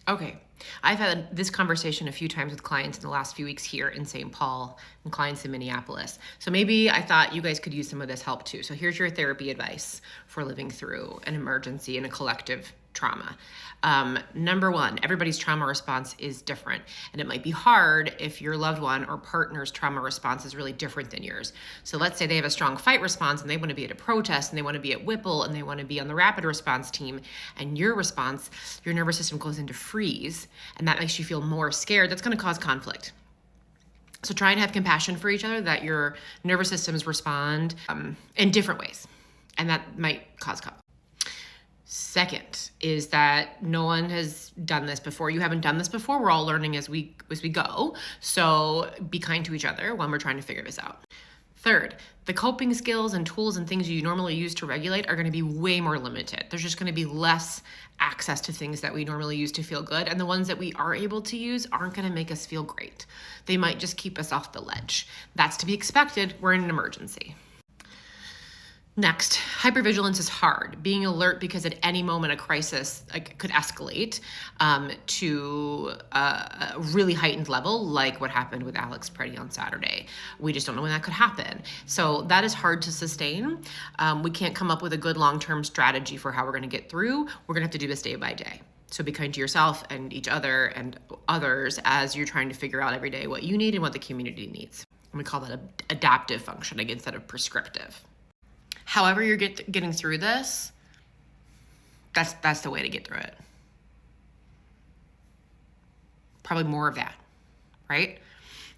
Okay, I've had this conversation a few times with clients in the last few weeks here in St. Paul and clients in Minneapolis. So maybe I thought you guys could use some of this help too. So here's your therapy advice for living through an emergency and a collective trauma. Number one, everybody's trauma response is different. And it might be hard if your loved one or partner's trauma response is really different than yours. So let's say they have a strong fight response and they want to be at a protest and they want to be at Whipple and they want to be on the rapid response team. And your response, your nervous system goes into freeze, and that makes you feel more scared. That's going to cause conflict. So try and have compassion for each other, that your nervous systems respond in different ways, and that might cause conflict. Second is that no one has done this before. You haven't done this before. We're all learning as we go. So be kind to each other when we're trying to figure this out. Third, the coping skills and tools and things you normally use to regulate are going to be way more limited. There's just going to be less access to things that we normally use to feel good. And the ones that we are able to use aren't going to make us feel great. They might just keep us off the ledge. That's to be expected. We're in an emergency. Next, hypervigilance is hard. Being alert because at any moment a crisis could escalate to a really heightened level, like what happened with Alex Preddy on Saturday. We just don't know when that could happen. So that is hard to sustain. We can't come up with a good long-term strategy for how we're going to get through. We're going to have to do this day by day. So be kind to yourself and each other and others as you're trying to figure out every day what you need and what the community needs. And we call that adaptive functioning instead of prescriptive. However you're getting through this, that's the way to get through it. Probably more of that, right?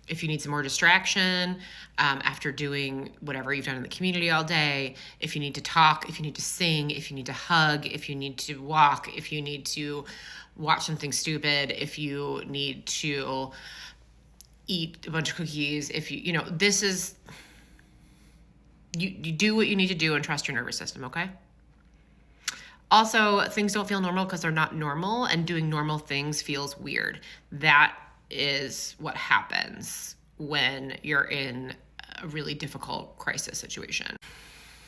If you need some more distraction after doing whatever you've done in the community all day, if you need to talk, if you need to sing, if you need to hug, if you need to walk, if you need to watch something stupid, if you need to eat a bunch of cookies, if this is... You do what you need to do and trust your nervous system, okay? Also, things don't feel normal because they're not normal, and doing normal things feels weird. That is what happens when you're in a really difficult crisis situation.